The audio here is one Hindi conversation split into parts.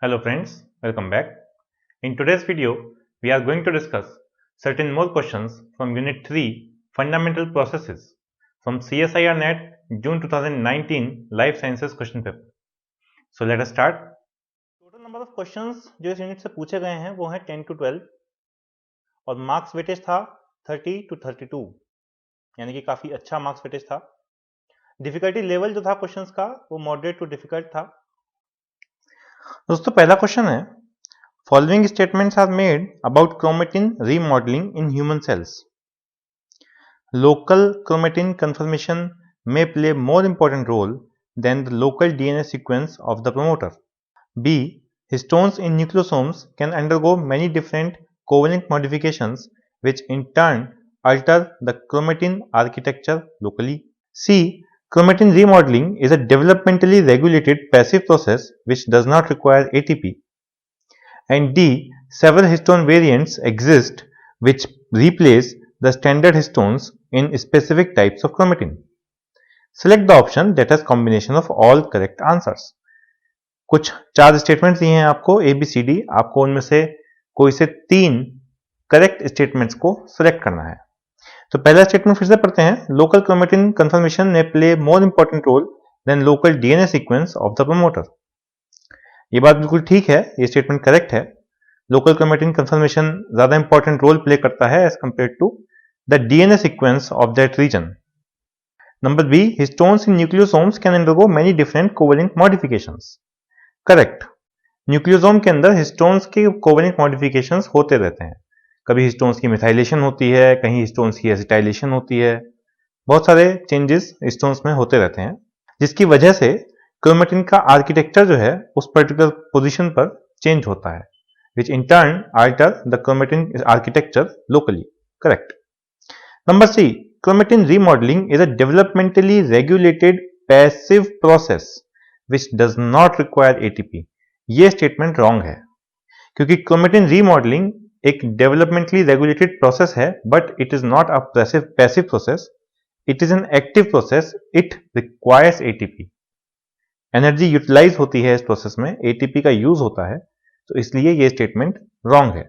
Hello friends, welcome back. In today's video, we are going to discuss certain more questions from Unit 3 Fundamental Processes from CSIR NET June 2019 Life Sciences question paper. So let us start. Total number of questions जो इस यूनिट से पूछे गए हैं वो हैं 10 to 12 और मार्क्स वेटेज था 30 to 32 यानी कि काफी अच्छा मार्क्स वेटेज था। डिफिकल्टी लेवल जो था क्वेश्चंस का वो मॉडरेट टू डिफिकल्ट था। दोस्तों पहला क्वेश्चन है Following statements are made about chromatin remodeling in human cells. Local chromatin conformation may play more important role than the local DNA sequence of the promoter. B. Histones in nucleosomes can undergo many different covalent modifications which in turn alter the chromatin architecture locally. C. Chromatin remodeling is a developmentally regulated passive process which does not require ATP. And D. Several histone variants exist which replace the standard histones in specific types of chromatin. Select the option that has combination of all correct answers. कुछ 4 स्टेटमेंट्स दिए हैं आपको ए बी सी डी, आपको उनमें से कोई से 3 करेक्ट स्टेटमेंट्स को सिलेक्ट करना है। तो पहला स्टेटमेंट फिर से पढ़ते हैं। लोकल क्रोमेटिन कंफर्मेशन ने play more important role than local DNA sequence of the promoter. ये बात बिल्कुल ठीक है, ये स्टेटमेंट करेक्ट है। लोकल क्रोमेटिन कंफर्मेशन ज्यादा इंपॉर्टेंट रोल प्ले करता है as compare to the DNA sequence of that region. Number B, histones in nucleosomes can undergo many different covalent modifications. Correct, nucleosome के अंदर हिस्टोन्स के कोवेलेंट मॉडिफिकेशंस होते रहते हैं। कभी हिस्टोन्स की मिथाइलेशन होती है, कहीं हिस्टोन्स की एसिटाइलेशन होती है, बहुत सारे चेंजेस हिस्टोन्स में होते रहते हैं, जिसकी वजह से क्रोमेटिन का आर्किटेक्चर जो है उस पर्टिकुलर पोजीशन पर चेंज होता है, which in turn alter the chromatin architecture locally. Correct. Number C, chromatin remodeling is a developmentally regulated passive process which does not require ATP. ये स्टेटमेंट रॉन्ग है, क्योंकि क्रोमेटिन रीमॉडलिंग एक डेवलपमेंटली रेगुलेटेड प्रोसेस है, but it is not a passive process, it is an active process, it requires ATP. Energy utilise होती है इस प्रोसेस में, एटीपी का यूज होता है, तो इसलिए ये स्टेटमेंट रॉन्ग है।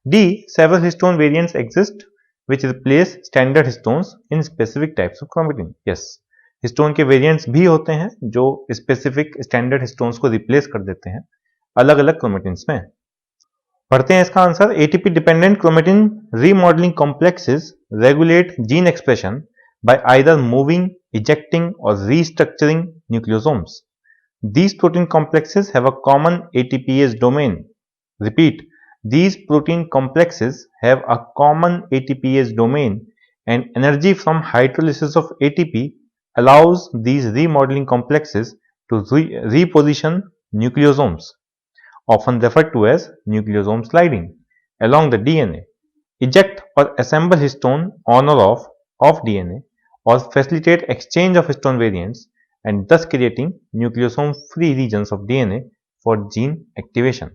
D, several histone variants exist which replace standard histones in specific types of chromatin. Yes, histone के वेरिएंट्स भी होते हैं जो स्पेसिफिक स्टैंडर्ड हिस्टोन्स को रिप्लेस कर देते हैं अलग अलग क्रोमेटिन्स में। पढ़ते हैं इसका answer. ATP dependent chromatin remodelling complexes regulate gene expression by either moving, ejecting or restructuring nucleosomes. These protein complexes have a common ATPase domain. Repeat, these protein complexes have a common ATPase domain, and energy from hydrolysis of ATP allows these remodeling complexes to reposition nucleosomes, often referred to as nucleosome sliding, along the DNA, eject or assemble histone on or off DNA, or facilitate exchange of histone variants, and thus creating nucleosome free regions of DNA for gene activation.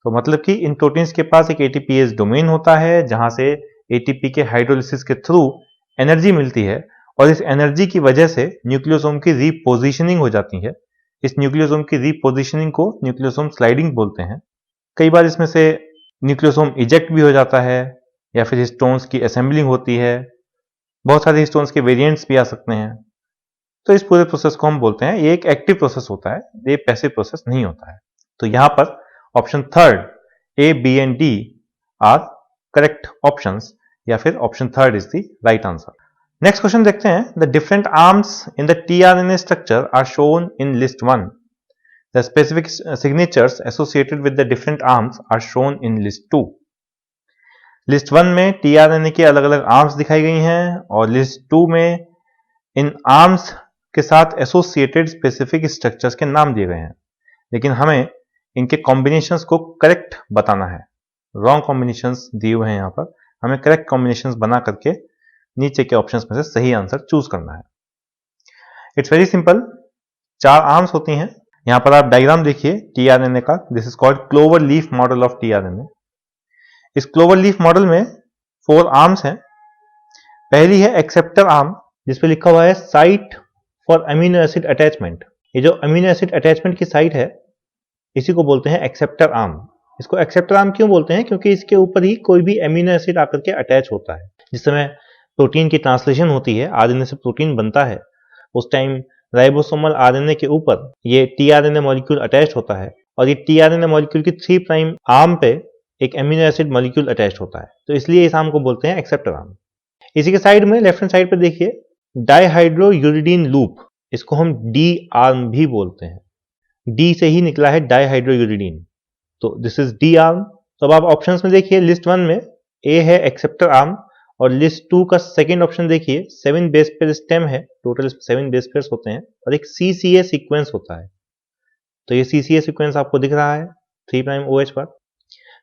तो मतलब कि इन प्रोटीन्स के पास एक ATPase डोमेन होता है जहां से ATP के हाइड्रोलिसिस के थ्रू एनर्जी मिलती है, और इस एनर्जी की वजह से न्यूक्लियोसोम की रीपोजिशनिंग हो जाती है। इस न्यूक्लियोसोम की रीपोजिशनिंग को न्यूक्लियोसोम स्लाइडिंग बोलते हैं। कई बार इसमें से न्यूक्लियोसोम इजेक्ट भी हो जाता है, या फिर हिस्टोन्स की असेंबलिंग होती है, बहुत सारे हिस्टोन्स के वेरिएंट्स भी आ सकते हैं। तो इस पूरे प्रोसेस को हम बोलते हैं, ये एक एक्टिव प्रोसेस होता है, ये पैसिव प्रोसेस नहीं होता है। तो यहां पर option third A, B and D are correct options, या फिर option third is the right answer. Next question देखते हैं। The different arms in the tRNA structure are shown in list 1। The specific signatures associated with the different arms are shown in list 2। List 1 में टीआरएनए के अलग अलग आर्म्स दिखाई गई हैं, और लिस्ट 2 में इन आर्म्स के साथ एसोसिएटेड स्पेसिफिक स्ट्रक्चर्स के नाम दिए गए हैं, लेकिन हमें इनके कॉम्बिनेशंस को करेक्ट बताना है। रॉन्ग कॉम्बिनेशंस दिए हुए हैं यहाँ पर, हमें करेक्ट कॉम्बिनेशंस बना करके नीचे के ऑप्शंस में से सही आंसर चूज करना है। It's very simple. 4 आर्म्स होती हैं। यहाँ पर आप डायग्राम देखिए टीआरएनए का। This is called clover leaf model of tRNA. इस क्लोवर लीफ मॉडल में 4 आर्म्स हैं। पहली है एक्सेप्टर आर्म, जिसपे लिखा हुआ है site for amino acid attachment. ये जो अमीनो एसिड अटैचमेंट की साइट है, इसी को बोलते हैं एक्सेप्टर आर्म। इसको एक्सेप्टर आर्म क्यों बोलते हैं? क्योंकि इसके ऊपर ही कोई भी एमिनो एसिड आकर के अटैच होता है। जिस समय प्रोटीन की ट्रांसलेशन होती है, आरएनए से प्रोटीन बनता है, उस टाइम राइबोसोमल आरएनए के ऊपर ये टीआरएनए मॉलिक्यूल अटैच होता है और ये टीआरएनए मॉलिक्यूल की 3 प्राइम आर्म पे एक एमिनो एसिड मॉलिक्यूल अटैच होता है, तो इसलिए इस आर्म को बोलते हैं एक्सेप्टर आर्म। इसी के साइड में लेफ्ट हैंड साइड पे देखिए डाइहाइड्रोयूरिडीन लूप, इसको हम डी आर्म भी बोलते हैं। डी से ही निकला है डाइहाइड्रोयूरिडीन, तो दिस इज डी आर्म। तो अब आप ऑप्शंस में देखिए, लिस्ट 1 में ए है एक्सेप्टर आर्म और लिस्ट 2 का सेकंड ऑप्शन देखिए 7 बेस पेयर स्टेम है, टोटल 7 बेस पेयर्स होते हैं और एक सीसीए सीक्वेंस होता है। तो ये सीसीए सीक्वेंस आपको दिख रहा है 3 प्राइम ओएच पर।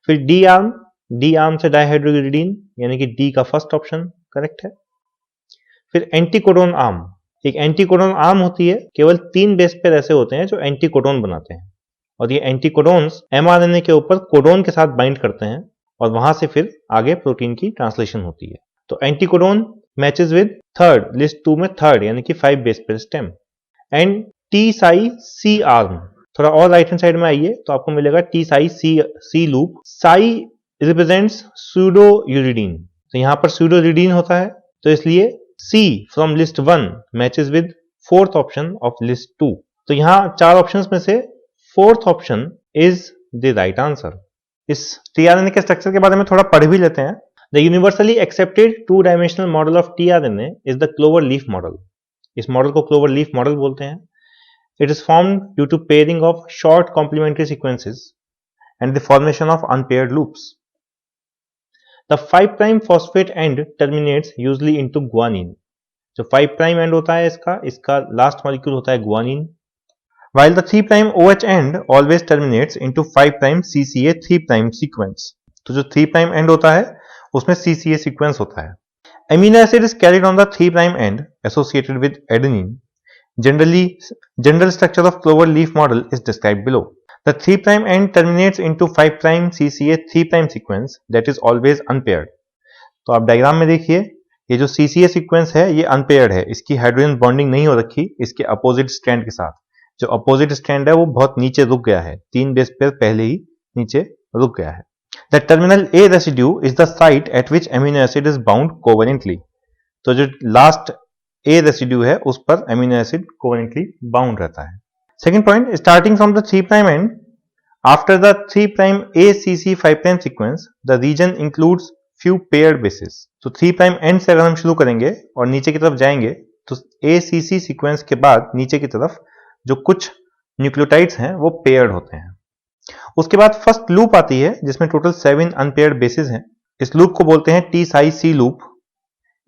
फिर डी आर्म से डाइहाइड्रोयूरिडीन, यानी कि डी का फर्स्ट ऑप्शन करेक्ट है। फिर एंटीकोडोन आर्म, एक एंटीकोडोन आर्म होती है, केवल 3 बेस पेयर ऐसे होते हैं जो एंटीकोडोन बनाते हैं और ये एंटीकोडोन्स एमआरएनए के ऊपर कोडोन के साथ बाइंड करते हैं और वहां से फिर आगे प्रोटीन की ट्रांसलेशन होती है। तो anticodon matches with third, list 2 में थर्ड, यानी कि 5 base pair stem. And T psi C arm, थोड़ा और राइट हैंड साइड में आइए तो आपको मिलेगा T psi C loop. Psi represents pseudouridine, तो यहां पर सूडोयूरिडीन होता है, तो इसलिए C from list 1 matches with fourth option of list 2। तो यहां 4 ऑप्शंस में से fourth option is the right answer. इस टीआरएनए के स्ट्रक्चर के बारे में थोड़ा पढ़ भी लेते हैं। द यूनिवर्सली एक्सेप्टेड 2-डायमेंशनल model of tRNA is the clover leaf model. इस मॉडल को क्लोवर लीफ मॉडल बोलते हैं। It is formed due to pairing of short complementary sequences and the formation of unpaired loops. The 5' phosphate end terminates usually into guanine. जो 5' end होता है इसका last molecule होता है guanine. While the 3' OH end always terminates into 5' CCA 3' sequence. तो जो 3' end होता है उसमें CCA sequence होता है. Amino acid is carried on the 3' end associated with adenine. General structure of clover leaf model is described below. The 3' end terminates into 5' CCA 3' sequence that is always unpaired. तो आप डायग्राम में देखिए, ये जो CCA सीक्वेंस है ये अनपेयर्ड है, इसकी हाइड्रोजन बॉन्डिंग नहीं हो रखी इसके अपोजिट स्ट्रैंड के साथ। जो अपोजिट स्ट्रैंड है वो बहुत नीचे रुक गया है, 3 बेस पेयर पहले ही नीचे रुक गया है। The terminal A residue is the site at which amino acid is bound covalently. तो जो लास्ट A रेसिड्यू है उस पर एमिनो एसिड कोवेलेंटली बाउंड रहता है। Second point, starting from the 3' end after the 3' ACC 5' sequence the region includes few paired bases. तो 3' end से अगर हम शुरू करेंगे और नीचे की तरफ जाएंगे तो ACC सीक्वेंस के बाद नीचे की तरफ जो कुछ न्यूक्लियोटाइड्स हैं वो पेयर्ड होते हैं। उसके बाद फर्स्ट लूप आती है जिसमें टोटल 7 अनपेयर्ड बेसिस हैं। इस लूप को बोलते हैं T psi C loop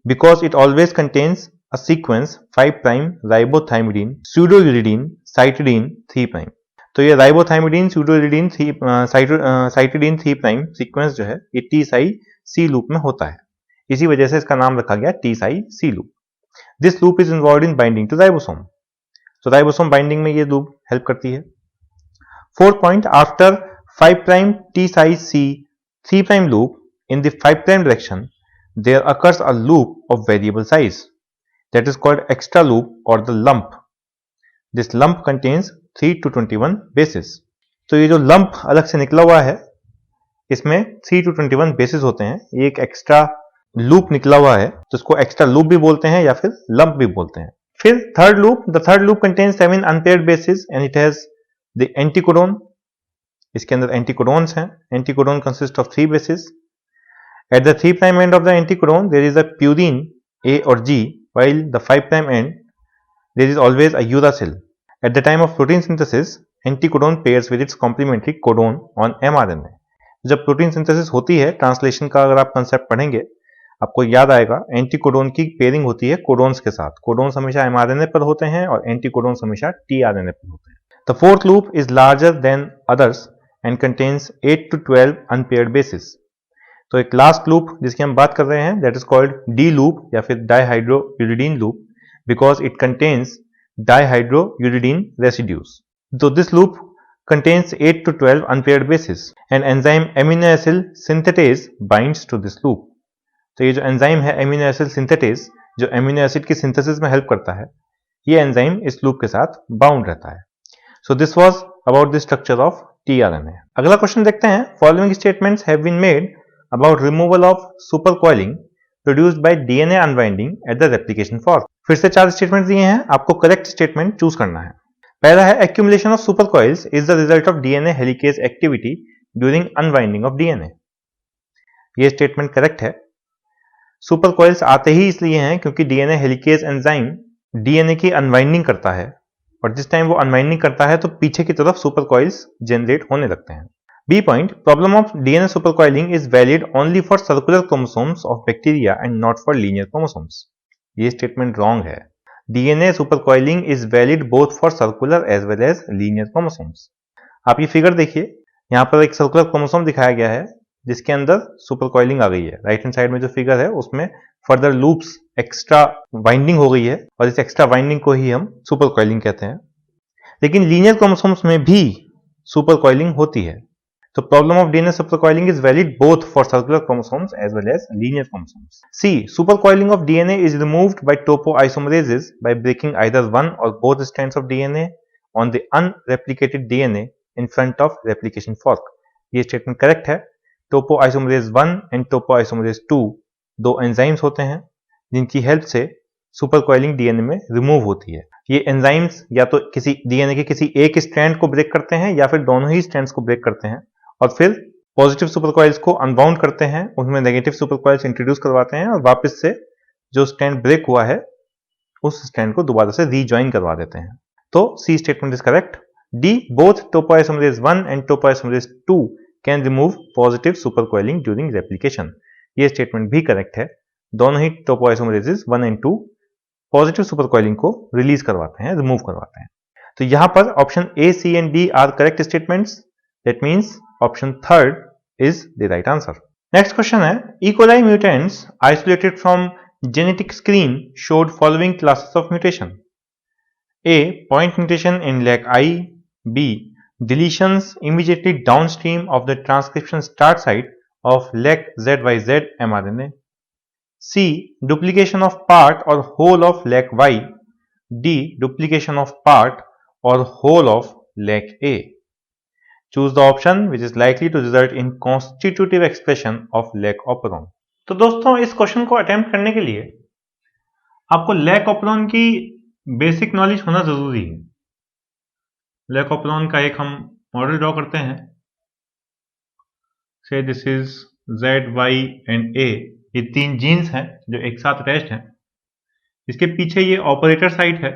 because it always contains a sequence 5' ribothiamidine pseudouridine cytidine 3'। तो ये राइबोथाइमिडीन pseudouridine cytidine 3' सीक्वेंस जो है ये टी साई सी लूप में होता है, इसी वजह से इसका नाम रखा गया T psi C loop. This loop is involve in binding to ribosome, तो राइबोसोम बाइंडिंग में ये लूप हेल्प करती है। Fourth point, after 5' T psi C 3' loop in the 5' direction there occurs a loop of variable size that is called extra loop or the lump. This lump contains 3 to 21 bases. तो ये जो lump अलग से निकला हुआ है इसमें 3 to 21 bases होते हैं। ये एक एक्स्ट्रा लूप निकला हुआ है तो इसको एक्स्ट्रा लूप भी बोलते हैं या फिर lump भी बोलते हैं। फिर third loop, the third loop contains 7 unpaired bases and it has the anticodon. इसके अंदर anticodons हैं। Anticodon consists of 3 bases. At the 3' end of the anticodon there is a purine A or G, while the 5' end there is always a uracil. At the time of protein synthesis, anticodon pairs with its complementary codon on mRNA. जब प्रोटीन सिंथेसिस होती है, ट्रांसलेशन का अगर आप कंसेप्ट पढ़ेंगे आपको याद आएगा एंटीकोडोन की पेयरिंग होती है कोडोन्स के साथ। कोडोन्स हमेशा mRNA पर होते हैं और एंटीकोडोन्स हमेशा tRNA पर होते हैं। The fourth loop is larger than others and contains 8 to 12 unpaired bases. तो एक लास्ट लूप जिसकी हम बात कर रहे हैं that is called D loop या फिर dihydrouridine loop because it contains dihydrouridine residues. तो this loop contains 8 to 12 unpaired bases and enzyme amino acyl synthetase binds to this loop. तो ये जो एंजाइम है एमिनो एसिड सिंथेटेज जो एमिनो एसिड की सिंथेसिस में हेल्प करता है, ये एंजाइम इस लूप के साथ बाउंड रहता है। So this was about the structure of tRNA। अगला क्वेश्चन देखते हैं, following statements have been made about removal of supercoiling produced by DNA unwinding at the replication fork. फिर से 4 स्टेटमेंट दिए हैं, आपको करेक्ट स्टेटमेंट चूज करना है। पहला है, accumulation of super coils is the result of DNA helicase activity during unwinding of DNA. ये स्टेटमेंट करेक्ट है। सुपर कॉइल्स आते ही इसलिए हैं क्योंकि डीएनए हेलिकेज एंजाइम डीएनए की अनवाइंडिंग करता है, और जिस टाइम वो अनवाइंडिंग करता है तो पीछे की तरफ सुपर कॉइल्स जनरेट होने लगते हैं। B point, problem of DNA super coiling is valid only for circular chromosomes of bacteria and not for linear chromosomes. ये स्टेटमेंट रॉन्ग है। DNA super coiling is valid both for circular as well as linear chromosomes. आप ये फिगर देखिए, यहाँ पर एक सर्कुलर क्रोमोसोम दिखाया गया है जिसके अंदर सुपर कॉइलिंग आ गई है। राइट हैंड साइड में जो फिगर है उसमें फर्दर लूप्स एक्स्ट्रा वाइंडिंग हो गई है, और इस एक्स्ट्रा वाइंडिंग को ही हम सुपर कॉइलिंग कहते हैं। लेकिन लीनियर क्रोमोसोम्स में भी सुपर कॉइलिंग होती है। तो problem of DNA super coiling is valid both for circular chromosomes as well as linear chromosomes. C, super coiling of DNA is removed by topoisomerases by breaking either one or both strands of DNA on the unreplicated DNA in front of replication fork. ये स्टेटमेंट करेक्ट है। टोपोआइसोमरेज 1 एंड टोपोआइसोमरेज 2 दो एंजाइम्स होते हैं जिनकी हेल्प से सुपर कॉइलिंग डीएनए में रिमूव होती है। ये एंजाइम्स या तो किसी डीएनए के किसी एक स्ट्रैंड को ब्रेक करते हैं या फिर दोनों ही स्ट्रैंड्स को ब्रेक करते हैं, और फिर पॉजिटिव सुपर कॉइल्स को अनबाउंड करते हैं, उनमें नेगेटिव सुपर कॉइल्स इंट्रोड्यूस करवाते हैं, और वापस से जो स्ट्रैंड ब्रेक हुआ है उस स्ट्रैंड को दोबारा से रीजॉइन करवा देते हैं। तो C statement is correct. D, both topoisomerase 1 and topoisomerase 2 can remove positive super coiling during replication. ये स्टेटमेंट भी करेक्ट है। दोनों ही topoisomerases 1 and 2 positive super coiling को रिलीज करवाते हैं, रिमूव करवाते हैं। तो यहां पर option A, C and D are correct statements. That means option third is the right answer. Next question है, E. coli mutants isolated from genetic screen showed following classes of mutation. A, point mutation in LAC-I. B, deletions immediately downstream of the transcription start site of LAC-ZYZ mRNA. C, duplication of part or whole of LAC-Y. D, duplication of part or whole of LAC-A. Choose the option which is likely to result in constitutive expression of lac operon. तो दोस्तों, इस क्वेश्चन को अटेम्प्ट करने के लिए आपको लैक ऑपरॉन की बेसिक नॉलेज होना जरूरी है। लैक ऑपरॉन का एक हम मॉडल ड्रॉ करते हैं। से this is Z, Y and A। ये 3 जीन्स हैं जो एक साथ अटैच्ड हैं। इसके पीछे ये ऑपरेटर साइट है,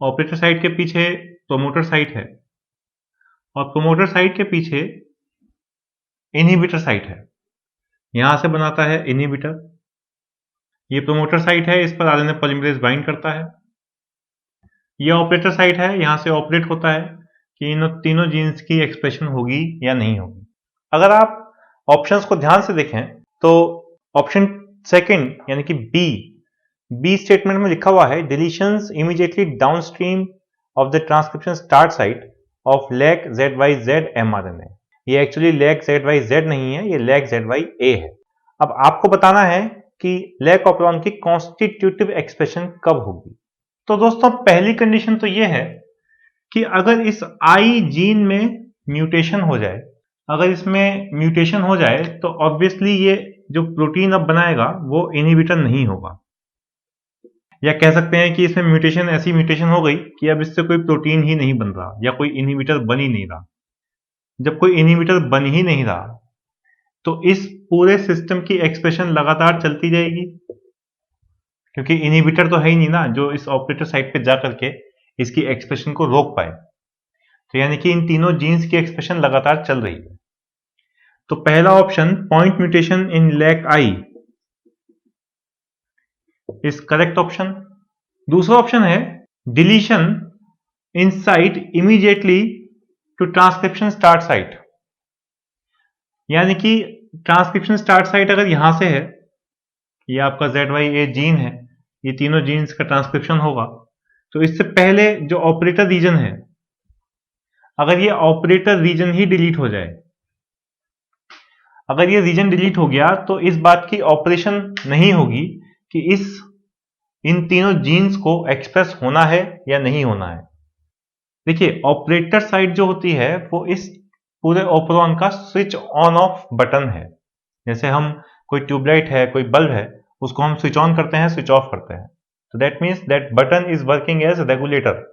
ऑपरेटर साइट के पीछे प्रोमोटर साइट है, और प्रोमोटर साइट के पीछे इनहिबिटर साइट है। यहां से बनाता है इनहिबिटर। ये प्रोमोटर साइट है, इस पर आरएनए पॉलीमरेज बाइंड करता है। ये ऑपरेटर साइट है, यहां से ऑपरेट होता है कि इन तीनों जीन्स की एक्सप्रेशन होगी या नहीं होगी। अगर आप ऑप्शंस को ध्यान से देखें तो ऑप्शन सेकंड यानी कि बी स्टेटमेंट में लिखा हुआ है deletions immediately downstream of the transcription start site of LAC-ZYZ mRNA। ये एक्चुअली LAC-ZYZ नहीं है, ये LAC-ZYA है। अब आपको बताना है कि लैक ऑपरॉन की कॉन्स्टिट्यूटिव एक्सप्रेशन कब होगी। तो दोस्तों, पहली कंडीशन तो ये है कि अगर इस आई जीन में म्यूटेशन हो जाए, अगर इसमें म्यूटेशन हो जाए तो ऑब्वियसली ये जो प्रोटीन अब बनाएगा वो इनहिबिटर नहीं होगा, या कह सकते हैं कि इसमें म्यूटेशन, ऐसी म्यूटेशन हो गई कि अब इससे कोई प्रोटीन ही नहीं बन रहा या कोई इनहिबिटर बन ही नहीं रहा। जब कोई इनहिबिटर बन ही नहीं रहा तो इस पूरे सिस्टम की एक्सप्रेशन लगातार चलती जाएगी, क्योंकि इनहिबिटर तो है ही नहीं ना जो इस ऑपरेटर साइट पे जा करके इसकी एक्सप्रेशन को रोक पाए। तो यानी कि इन तीनों जीन्स की एक्सप्रेशन लगातार चल रही है। तो पहला option point mutation in LAC-I is correct option. दूसरा ऑप्शन है deletion in site immediately to transcription start site, यानी कि ट्रांसक्रिप्शन स्टार्ट साइट अगर यहां से है, ये आपका ZYA जीन है, ये तीनों जीन्स का ट्रांसक्रिप्शन होगा, तो इससे पहले जो ऑपरेटर रीजन है, अगर ये ऑपरेटर रीजन ही डिलीट हो जाए, अगर ये रीजन डिलीट हो गया तो इस बात की ऑपरेशन नहीं होगी कि इन तीनों जीन्स को एक्सप्रेस होना है या नहीं होना है। देखिए ऑपरेटर साइड जो होती है वो इस पूरे ऑपरेशन का स्विच ऑन ऑफ बटन है। जैसे हम कोई ट्यूबलाइट है, कोई बल्ब है, उसको हम स्विच ऑन करते हैं, स्विच ऑफ करते हैं, तो that means that button is working as regulator.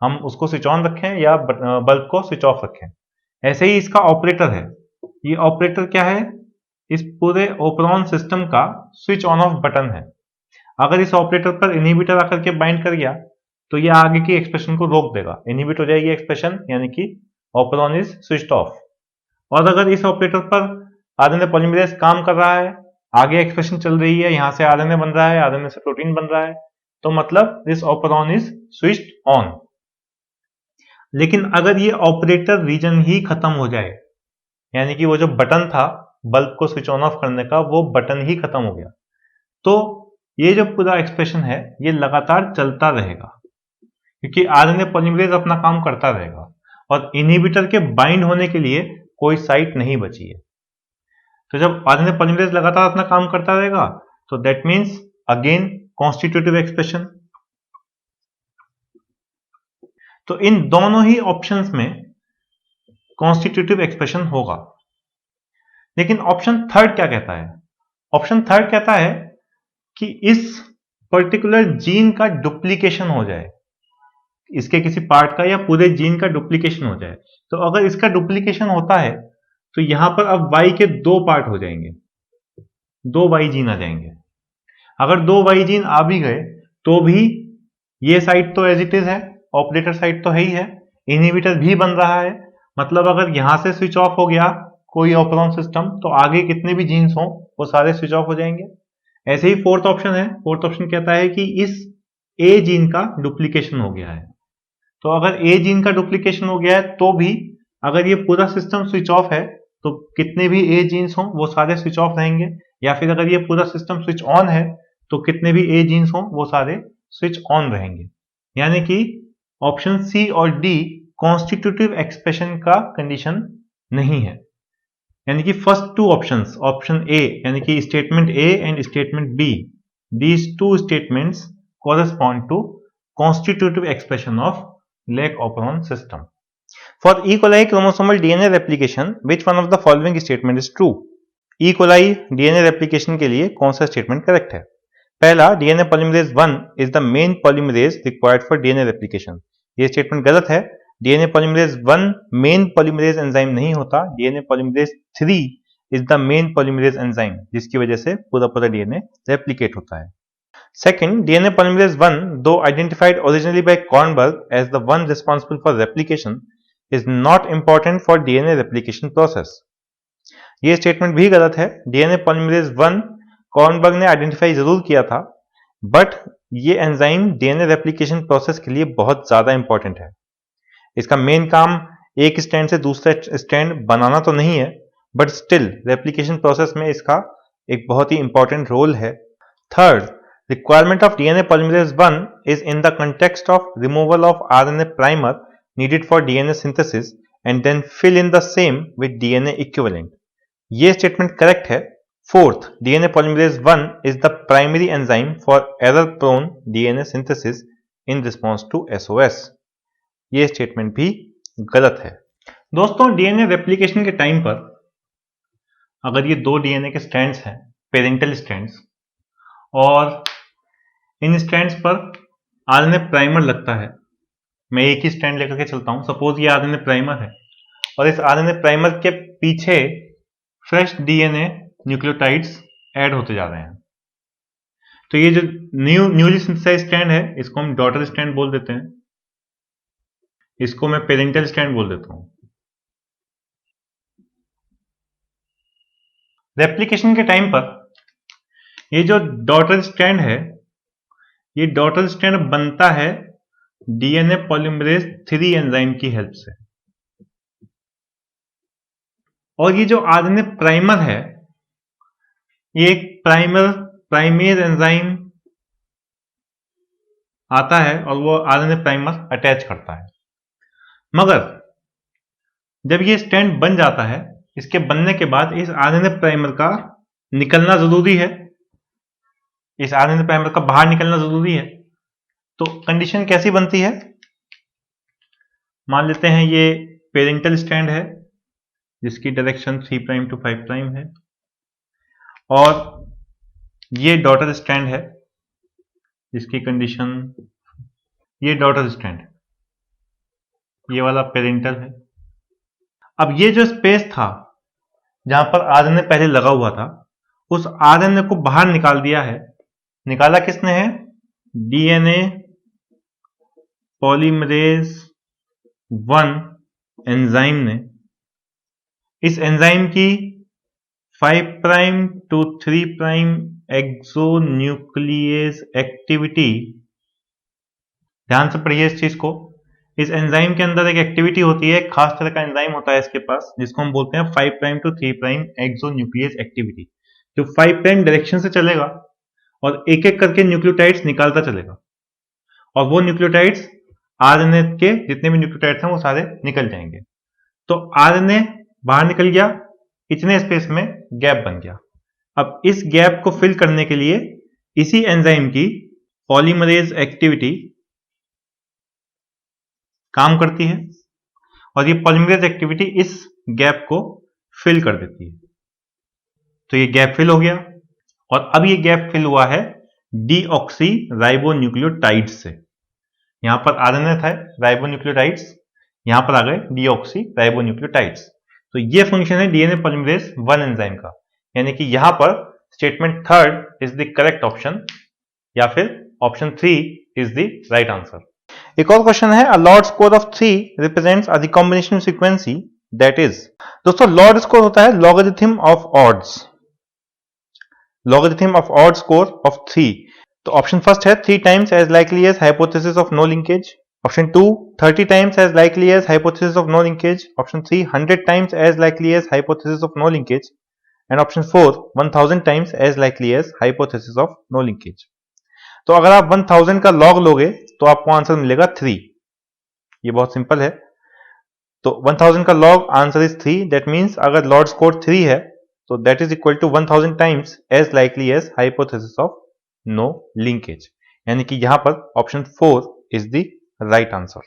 हम उसको स्विच ऑन रखें या बल्ब को स्विच ऑफ रखें। ऐसे ही इसका ऑपरेटर है। ये ऑपरेटर क्या है? इस पूरे ऑपरेशन सिस्टम का स्विच ऑन ऑफ बटन है। अगर इस ऑपरेटर पर इनहिबिटर आकर के बाइंड कर गया तो ये आगे की एक्सप्रेशन को रोक देगा, इनहिबिट हो जाएगी एक्सप्रेशन, यानी कि ऑपरेशन इज स्विच्ड ऑफ। और अगर इस ऑपरेटर पर आरएनए पॉलीमरेज काम कर रहा है, आगे एक्सप्रेशन चल रही है, यहां से आरएनए बन रहा है, आरएनए से प्रोटीन बन रहा है, तो मतलब this operation is switched on. लेकिन अगर ये ऑपरेटर रीजन ही खत्म हो जाए, यानी कि वो जो बटन था बल्ब को स्विच ऑन ऑफ करने का, वो बटन ही खत्म हो गया, तो ये जो पूरा एक्सप्रेशन है ये लगातार चलता रहेगा, क्योंकि आरएनए पॉलीमरेज अपना काम करता रहेगा और इनहिबिटर के बाइंड होने के लिए कोई साइट नहीं बची है। तो जब आरएनए पॉलीमरेज लगातार अपना काम करता रहेगा तो that means again constitutive expression. तो इन दोनों ही ऑप्शंस में कॉन्स्टिट्यूटिव एक्सप्रेशन होगा। लेकिन ऑप्शन थर्ड क्या कहता है? ऑप्शन थर्ड कहता है कि इस पर्टिकुलर जीन का डुप्लीकेशन हो जाए, इसके किसी पार्ट का या पूरे जीन का डुप्लीकेशन हो जाए। तो अगर इसका डुप्लीकेशन होता है तो यहां पर अब वाई के दो पार्ट हो जाएंगे, दो वाई जीन आ जाएंगे। अगर दो वाई जीन आ भी गए तो भी ये साइट तो एज इट इज है, ऑपरेटर साइट तो है ही है, इनहिबिटर भी बन रहा है, मतलब अगर यहां से स्विच ऑफ हो गया कोई ऑपरेशन सिस्टम तो आगे कितने भी जीन्स हों वो सारे स्विच ऑफ हो जाएंगे। ऐसे ही फोर्थ ऑप्शन है। फोर्थ ऑप्शन कहता है कि इस ए जीन का डुप्लीकेशन हो गया है। तो अगर ए जीन का डुप्लीकेशन हो गया है तो भी अगर ये पूरा सिस्टम स्विच ऑफ है तो कितने भी ए जीन्स हों वो सारे स्विच ऑफ रहेंगे, या फिर अगर ये पूरा सिस्टम स्विच ऑन है तो कितने भी ए जीन्स हों वो सारे स्विच ऑन रहेंगे। यानी कि ऑप्शन सी और डी कॉन्स्टिट्यूटिव एक्सप्रेशन का कंडीशन नहीं है। यानी कि first two options, option A यानी कि statement A and statement B, these two statements correspond to constitutive expression of lake operon system. For E. coli chromosomal DNA replication, which one of the following statement is true? E. coli DNA replication के लिए कौन सा स्टेटमेंट करेक्ट है? पहला, DNA polymerase 1 is the main polymerase required for DNA replication. ये स्टेटमेंट गलत है। DNA polymerase 1 main polymerase enzyme नहीं होता, DNA polymerase 3 is the main polymerase enzyme, जिसकी वजह से पूरा DNA रेप्लिकेट होता है। Second, DNA polymerase 1, though identified originally by Kornberg as the one responsible for replication, is not important for DNA replication process. ये स्टेटमेंट भी गलत है। DNA polymerase 1 कॉर्नबर्ग ने आइडेंटिफाई जरूर किया था, बट ये एंजाइम DNA रेप्लिकेशन प्रोसेस के लिए बहुत ज्यादा इंपॉर्टेंट है। इसका मेन काम एक स्टैंड से दूसरा स्टैंड बनाना तो नहीं है, बट स्टिल रेप्लिकेशन प्रोसेस में इसका एक बहुत ही इंपॉर्टेंट रोल है। Third, requirement of DNA polymerase 1 is in the context of removal of RNA primer needed for DNA synthesis and then fill in the same with DNA equivalent. ये स्टेटमेंट करेक्ट है। Fourth, DNA polymerase 1 is the primary enzyme for error prone DNA synthesis in response to SOS. ये स्टेटमेंट भी गलत है। दोस्तों, DNA रेप्लिकेशन के टाइम पर अगर ये दो DNA के स्ट्रैंड्स हैं, पेरेंटल स्ट्रैंड्स, और इन स्ट्रैंड्स पर आरएनए प्राइमर लगता है, मैं एक ही स्ट्रैंड लेकर के चलता हूं, सपोज ये आरएनए प्राइमर है और इस आरएनए प्राइमर के पीछे फ्रेश डीएनए न्यूक्लियोटाइड्स ऐड होते जा रहे हैं, तो ये जो न्यूली सिंथेसाइज्ड स्ट्रैंड है इसको हम डॉटर स्ट्रैंड बोल देते हैं, इसको मैं पेरेंटल स्ट्रैंड बोल देता हूं। रेप्लिकेशन के टाइम पर ये जो डॉटर स्ट्रैंड है, ये डॉटर स्ट्रैंड बनता है डीएनए पॉलीमरेज 3 एंजाइम की हेल्प से, और ये जो आरएनए प्राइमर है ये एक प्राइमेज एंजाइम आता है और वो आरएनए प्राइमर अटैच करता है। मगर जब ये स्ट्रैंड बन जाता है, इसके बनने के बाद इस आरएनए प्राइमर का निकलना जरूरी है, इस आरएनए प्राइमर का बाहर निकलना जरूरी है। तो कंडीशन कैसी बनती है? मान लेते हैं ये पेरेंटल स्ट्रैंड है जिसकी डायरेक्शन 3 प्राइम टू 5 प्राइम है, और ये डॉटर स्ट्रैंड है जिसकी कंडीशन, ये डॉटर स्ट्रैंड, ये वाला पेरेंटल है। अब ये जो स्पेस था जहां पर आरएनए पहले लगा हुआ था, उस आरएनए को बाहर निकाल दिया है। निकाला किसने है? डीएनए पॉलीमरेज 1 एंजाइम ने। इस एंजाइम की 5 प्राइम टू 3 प्राइम एक्सोन्यूक्लियेज एक्टिविटी, ध्यान से पढ़िए इस चीज को। इस एंजाइम के अंदर एक एक्टिविटी होती है, खास तरह का एंजाइम होता है इसके पास, जिसको हम बोलते हैं 5 प्राइम टू 3 प्राइम एक्सोन्यूक्लियेज एक्टिविटी, जो 5 प्राइम डायरेक्शन से चलेगा और एक एक करके न्यूक्लियोटाइड्स निकालता चलेगा, और वो न्यूक्लियोटाइड्स आरएनए के जितने भी न्यूक्लियोटाइड्स हैं वो सारे निकल जाएंगे। तो आरएनए बाहर निकल गया, इतने स्पेस में गैप बन गया। अब इस गैप को फिल करने के लिए इसी एंजाइम की पॉलीमरेज एक्टिविटी काम करती है, और ये पॉलीमरेज एक्टिविटी इस गैप को फिल कर देती है। तो ये गैप फिल हो गया, और अब ये गैप फिल हुआ है डीऑक्सी राइबोन्यूक्लियोटाइड्स से। यहां पर आरएनए था राइबोन्यूक्लियोटाइड्स, यहां पर आ गए डीऑक्सी राइबोन्यूक्लियोटाइड्स। तो ये फंक्शन है डीएनए पॉलीमरेज 1 एंजाइम का, यानी कि यहां पर statement third is the correct option, या फिर option 3 is the right answer. एक और क्वेश्चन है, a LOD square of 3 represents a recombination frequency that is. दोस्तों लॉर्ड स्क्वायर होता है logarithm of odds, logarithm of odd score of 3। तो ऑप्शन फर्स्ट है 3 times as likely as hypothesis of no linkage, option 2 30 times as likely as hypothesis of no linkage, option 3 100 times as likely as hypothesis of no linkage, and option 4 1000 times as likely as hypothesis of no linkage. तो अगर आप 1000 का लॉग लोगे तो आपको आंसर मिलेगा 3। ये बहुत सिंपल है। तो 1000 का log answer is 3, that means अगर लॉर्ड स्कोर 3 है तो that is equal to 1000 times as likely as hypothesis of no linkage, यानी कि यहां पर option 4 is the right answer.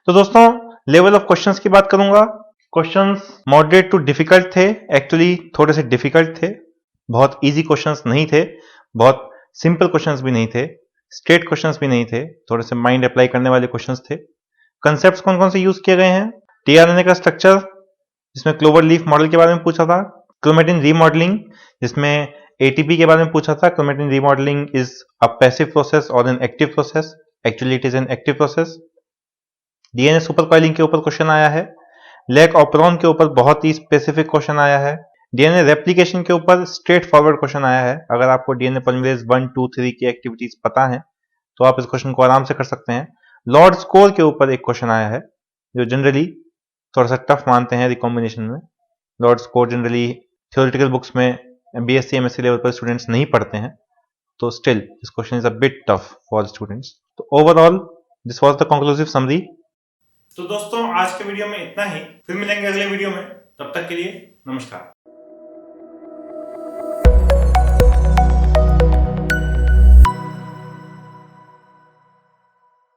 तो दोस्तों लेवल ऑफ क्वेश्चंस की बात करूंगा। क्वेश्चंस मॉडरेट टू डिफिकल्ट थे, एक्चुअली थोड़े से डिफिकल्ट थे, बहुत इजी क्वेश्चंस नहीं थे, बहुत सिंपल क्वेश्चंस भी नहीं थे, स्ट्रेट क्वेश्चंस भी नहीं थे, थोड़े से माइंड अप्लाई करने वाले क्वेश्चंस थे। कंसेप्ट्स कौन कौन से यूज किए गए हैं? टीआरएनए का स्ट्रक्चर जिसमें क्लोवर लीफ मॉडल के बारे में पूछा था, क्रोमेटिन रीमॉडलिंग जिसमें एटीपी के बारे में पूछा था, chromatin remodelling is a passive process or an active process, actually it is an active process. DNA super coiling के ऊपर क्वेश्चन आया है, लैक ऑपरॉन के ऊपर बहुत ही स्पेसिफिक क्वेश्चन आया है, डीएनए रेप्लिकेशन के ऊपर स्ट्रेट फॉरवर्ड क्वेश्चन आया है। अगर आपको डीएनए पॉलीमरेज 1 2 3 की एक्टिविटीज पता है तो आप इस क्वेश्चन को आराम से कर सकते हैं। लॉर्ड स्कोर के ऊपर एक क्वेश्चन आया है जो जनरली थोड़ा सा टफ मानते हैं रिकॉम्बिनेशन में। LOD score generally theoretical books में बीएससी एमएससी लेवल पर स्टूडेंट्स नहीं पढ़ते हैं, तो still this question is a bit tough for students. तो overall this was the conclusive summary. तो दोस्तों आज के वीडियो में इतना ही, फिर मिलेंगे अगले वीडियो में, तब तक के लिए नमस्कार।